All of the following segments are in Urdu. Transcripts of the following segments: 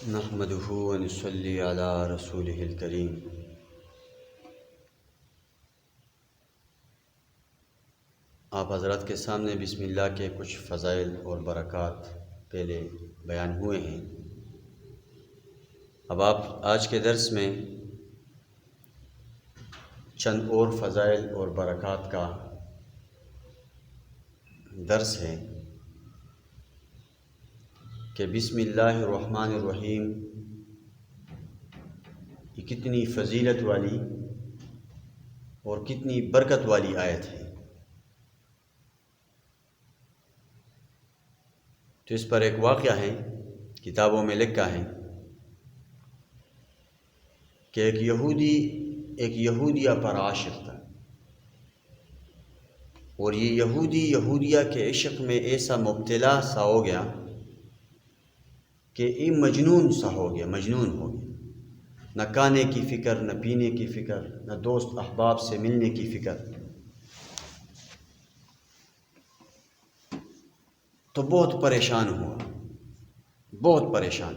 نحمده ونصلي على رسوله الكريم۔ آپ حضرات کے سامنے بسم اللہ کے کچھ فضائل اور برکات پہلے بیان ہوئے ہیں۔ اب آج کے درس میں چند اور فضائل اور برکات کا درس ہے کہ بسم اللہ الرحمن الرحیم یہ کتنی فضیلت والی اور کتنی برکت والی آیت ہے۔ تو اس پر ایک واقعہ ہے، کتابوں میں لکھا ہے کہ ایک یہودیہ پر عاشق تھا، اور یہ یہودیہ کے عشق میں ایسا مبتلا سا ہو گیا کہ یہ مجنون ہو گیا۔ نہ کھانے کی فکر، نہ پینے کی فکر، نہ دوست احباب سے ملنے کی فکر۔ تو بہت پریشان ہوا، بہت پریشان۔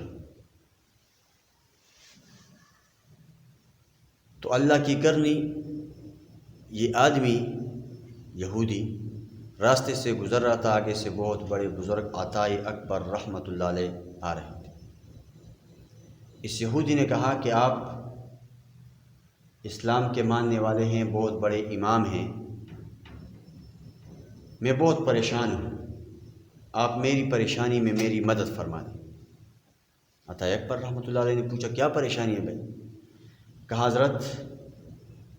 تو اللہ کی کرنی، یہ آدمی یہودی راستے سے گزر رہا تھا، آگے سے بہت بڑے بزرگ عطائے اکبر رحمۃ اللہ علیہ آ رہے تھے۔ اس یہودی نے کہا کہ آپ اسلام کے ماننے والے ہیں، بہت بڑے امام ہیں، میں بہت پریشان ہوں، آپ میری پریشانی میں میری مدد فرما دیں۔ عطائے اکبر رحمۃ اللہ علیہ نے پوچھا کیا پریشانی ہے بھائی؟ کہا حضرت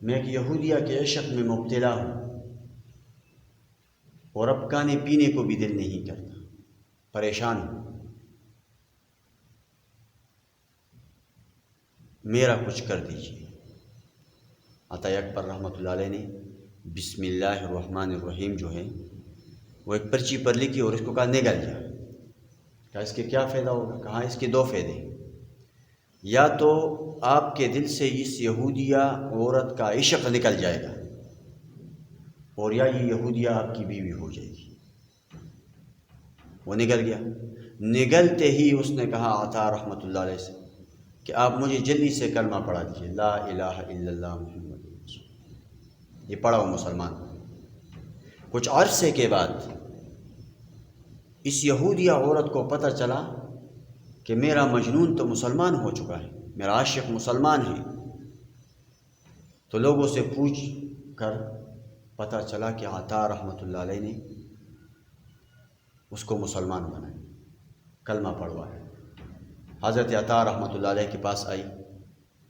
میں ایک یہودیہ کے عشق میں مبتلا ہوں، اور اب کھانے پینے کو بھی دل نہیں کرتا، پریشان ہوں، میرا کچھ کر دیجیے۔ عطائے اکبر رحمۃ اللہ علیہ نے بسم اللہ الرحمن الرحیم جو ہے وہ ایک پرچی پر لکھی اور اس کو کہا نگل جا۔ کہا اس کے کیا فائدہ ہوگا؟ کہا اس کے دو فائدے، یا تو آپ کے دل سے اس یہودیہ عورت کا عشق نکل جائے گا، اور یا یہ یہودیہ آپ کی بیوی ہو جائے گی۔ وہ نگل گیا۔ نگلتے ہی اس نے کہا عطا رحمۃ اللہ علیہ سے کہ آپ مجھے جلدی سے کلمہ پڑھا دیجیے، لا الہ الا اللہ محمد رسول اللہ۔ یہ پڑھا وہ مسلمان۔ کچھ عرصے کے بعد اس یہودیہ عورت کو پتہ چلا کہ میرا مجنون تو مسلمان ہو چکا ہے، میرا عاشق مسلمان ہے۔ تو لوگوں سے پوچھ کر پتہ چلا کہ عطا رحمۃ اللہ علیہ نے اس کو مسلمان بنایا، کلمہ پڑھوایا۔ حضرت عطا رحمۃ اللہ علیہ کے پاس آئی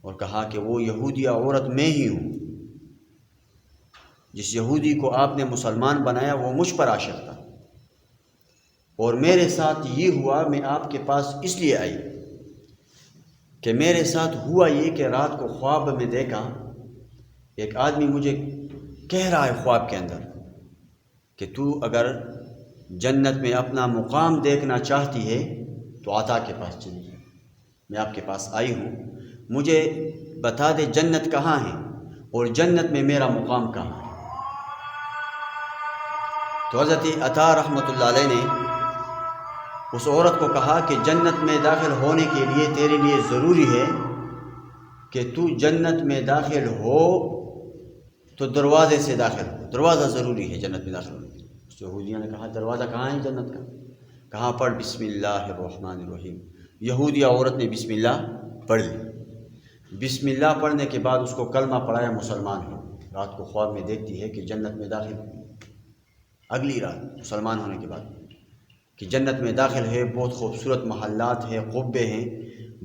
اور کہا کہ وہ یہودیہ عورت میں ہی ہوں، جس یہودی کو آپ نے مسلمان بنایا وہ مجھ پر عاشق تھا، اور میرے ساتھ یہ ہوا، میں آپ کے پاس اس لیے آئی کہ میرے ساتھ ہوا یہ کہ رات کو خواب میں دیکھا ایک آدمی مجھے کہہ رہا ہے خواب کے اندر کہ تو اگر جنت میں اپنا مقام دیکھنا چاہتی ہے تو عطا کے پاس چلی جائے، میں آپ کے پاس آئی ہوں، مجھے بتا دے جنت کہاں ہے اور جنت میں میرا مقام کہاں ہے۔ تو حضرت عطا رحمۃ اللہ علیہ نے اس عورت کو کہا کہ جنت میں داخل ہونے کے لیے تیرے لیے ضروری ہے کہ تو جنت میں داخل ہو تو دروازے سے داخل ہو، دروازہ ضروری ہے جنت میں داخل ہونے کے لیے۔ اس یہودیہ نے کہا دروازہ کہاں ہے جنت کا؟ کہاں پڑھ بسم اللہ الرحمن الرحیم۔ یہودیہ عورت نے بسم اللہ پڑھ لی۔ بسم اللہ پڑھنے کے بعد اس کو کلمہ پڑھایا، مسلمان ہو۔ رات کو خواب میں دیکھتی ہے کہ جنت میں داخل ہوئی۔ اگلی رات مسلمان ہونے کے بعد کہ جنت میں داخل ہے، بہت خوبصورت محلات ہیں، قبے ہیں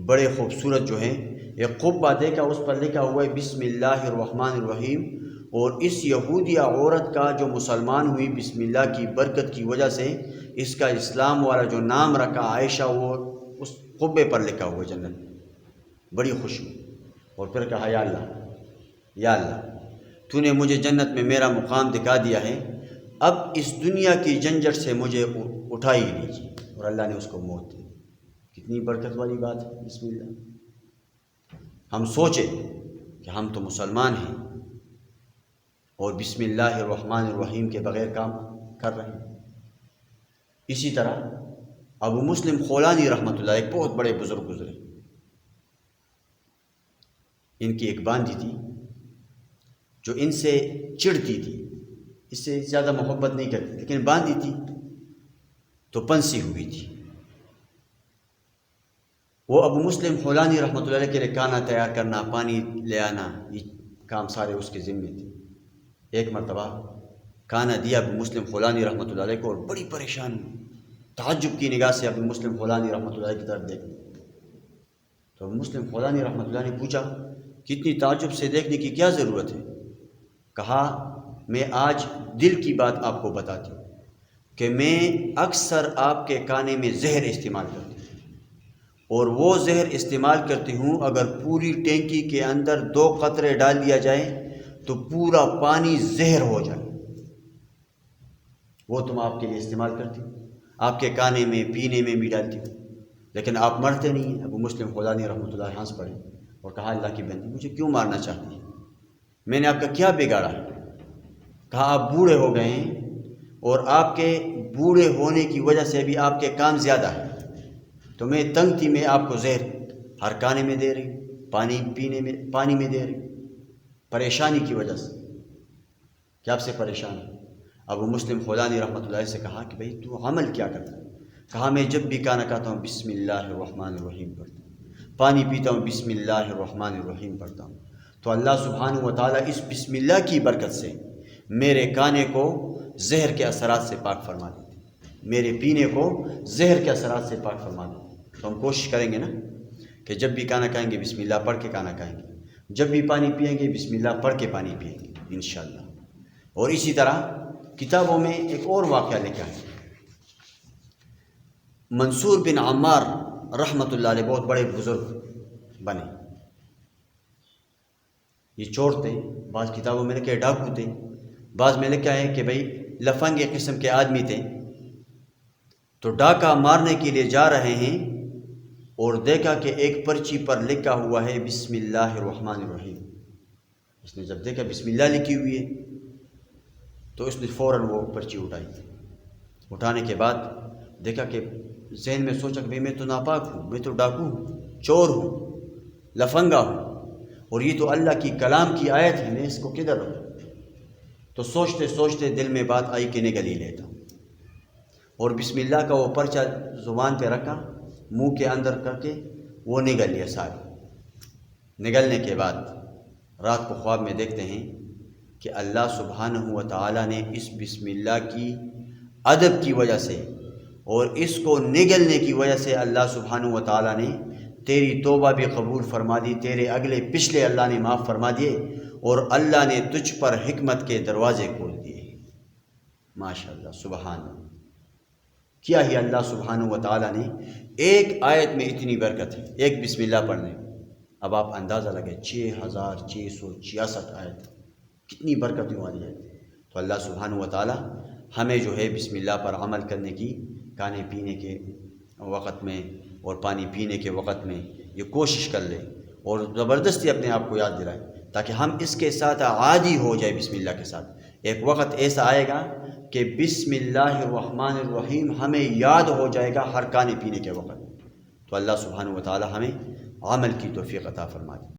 بڑے خوبصورت جو ہیں۔ ایک قبہ دیکھا، اس پر لکھا ہوا ہے بسم اللہ الرحمن الرحیم، اور اس یہودیہ عورت کا جو مسلمان ہوئی بسم اللہ کی برکت کی وجہ سے، اس کا اسلام والا جو نام رکھا عائشہ، وہ اس قبے پر لکھا ہوا ہے جنت میں۔ بڑی خوش ہوئی اور پھر کہا یا اللہ تو نے مجھے جنت میں میرا مقام دکھا دیا ہے، اب اس دنیا کی جھنجھٹ سے مجھے اٹھا ہی لیجیے، اور اللہ نے اس کو موت دی۔ کتنی برکت والی بات ہے بسم اللہ۔ ہم سوچیں کہ ہم تو مسلمان ہیں اور بسم اللہ الرحمن الرحیم کے بغیر کام کر رہے ہیں۔ اسی طرح ابو مسلم خولانی رحمۃ اللہ ایک بہت بڑے بزرگ گزرے، ان کی ایک باندھی تھی جو ان سے چڑھتی تھی، اس سے زیادہ محبت نہیں کرتی، لیکن باندھی تھی تو پنسی ہوئی تھی۔ وہ ابو مسلم خولانی رحمۃ اللہ علیہ کے لیے کھانا تیار کرنا، پانی لے آنا، یہ کام سارے اس کے ذمے تھے۔ ایک مرتبہ کھانا دیا ابو مسلم خولانی رحمۃ اللہ علیہ کو، اور بڑی پریشانی، تعجب کی نگاہ سے ابو مسلم خولانی رحمۃ اللہ علیہ کی طرف دیکھنے۔ تو ابو مسلم خولانی رحمۃ اللہ نے پوچھا کتنی تعجب سے دیکھنے کی کیا ضرورت ہے؟ کہا میں آج دل کی بات آپ کو بتاتی ہوں کہ میں اکثر آپ کے کھانے میں زہر استعمال کرتی ہوں، اور وہ زہر استعمال کرتی ہوں اگر پوری ٹینکی کے اندر 2 قطرے ڈال دیا جائے تو پورا پانی زہر ہو جائے، وہ تم آپ کے لیے استعمال کرتی ہوں، آپ کے کھانے میں پینے میں بھی ڈالتی ہوں، لیکن آپ مرتے نہیں ہیں۔ ابو مسلم خولانی رحمۃ اللہ ہنس پڑے اور کہا اللہ کی بندی مجھے کیوں مارنا چاہتی ہے؟ میں نے آپ کا کیا بگاڑا ہے؟ کہا آپ بوڑھے ہو گئے ہیں، اور آپ کے بوڑھے ہونے کی وجہ سے بھی آپ کے کام زیادہ ہیں، تو میں تنگ تھی، میں آپ کو زہر ہر کھانے میں دے رہی ہوں، پانی میں دے رہی ہوں، پریشانی کی وجہ سے کہ آپ سے پریشان ہے۔ ابو مسلم خولانی رحمۃ اللہ سے کہا کہ بھئی تو عمل کیا کرتا ہے؟ کہا میں جب بھی کھانا کھاتا ہوں بسم اللہ الرحمن الرحیم پڑھتا ہوں، پانی پیتا ہوں بسم اللہ الرحمن الرحیم پڑھتا ہوں، تو اللہ سبحانہ و تعالیٰ اس بسم اللہ کی برکت سے میرے کھانے کو زہر کے اثرات سے پاک فرما دیتے، میرے پینے کو زہر کے اثرات سے پاک فرما دیتے۔ تو ہم کوشش کریں گے نا کہ جب بھی کھانا کھائیں گے بسم اللہ پڑھ کے کھانا کھائیں گے، جب بھی پانی پئیں گے بسم اللہ پڑھ کے پانی پئیں گے انشاءاللہ۔ اور اسی طرح کتابوں میں ایک اور واقعہ لکھا ہے، منصور بن عمار رحمۃ اللہ علیہ بہت بڑے بزرگ بنے، یہ چور تھے، بعض کتابوں میں لکھے ڈاکو تھے، بعض میں لکھا ہے کہ بھئی لفنگ قسم کے آدمی تھے۔ تو ڈاکہ مارنے کے لیے جا رہے ہیں اور دیکھا کہ ایک پرچی پر لکھا ہوا ہے بسم اللہ الرحمن الرحیم۔ اس نے جب دیکھا بسم اللہ لکھی ہوئی ہے تو اس نے فوراً وہ پرچی اٹھائی، اٹھانے کے بعد دیکھا کہ ذہن میں سوچا کہ بھئی میں تو ناپاک ہوں، میں تو ڈاکو ہوں، چور ہوں، لفنگا ہوں، اور یہ تو اللہ کی کلام کی آیت ہے، میں اس کو کدھر رکھوں؟ تو سوچتے سوچتے دل میں بات آئی کہ نگل ہی لیتا ہوں، اور بسم اللہ کا وہ پرچہ زبان پہ رکھا، منہ کے اندر کر کے وہ نگل لیا سارے۔ نگلنے کے بعد رات کو خواب میں دیکھتے ہیں کہ اللہ سبحانہ و تعالیٰ نے اس بسم اللہ کی ادب کی وجہ سے اور اس کو نگلنے کی وجہ سے اللہ سبحانہ و تعالیٰ نے تیری توبہ بھی قبول فرما دی، تیرے اگلے پچھلے اللہ نے معاف فرما دیے، اور اللہ نے تجھ پر حکمت کے دروازے کھول دیے۔ ماشاءاللہ، سبحان اللہ، کیا ہی اللہ سبحانہ و تعالیٰ نے ایک آیت میں اتنی برکت ہے، ایک بسم اللہ پڑھنے میں۔ اب آپ اندازہ لگے 6666 آیت، کتنی برکتیں والی ہے۔ تو اللہ سبحانہ و تعالیٰ ہمیں جو ہے بسم اللہ پر عمل کرنے کی، کھانے پینے کے وقت میں اور پانی پینے کے وقت میں یہ کوشش کر لے، اور زبردستی اپنے آپ کو یاد دلائے تاکہ ہم اس کے ساتھ عادی ہو جائے بسم اللہ کے ساتھ۔ ایک وقت ایسا آئے گا کہ بسم اللہ الرحمن الرحیم ہمیں یاد ہو جائے گا ہر کھانے پینے کے وقت۔ تو اللہ سبحانہ و تعالی ہمیں عمل کی توفیق عطا فرما دے۔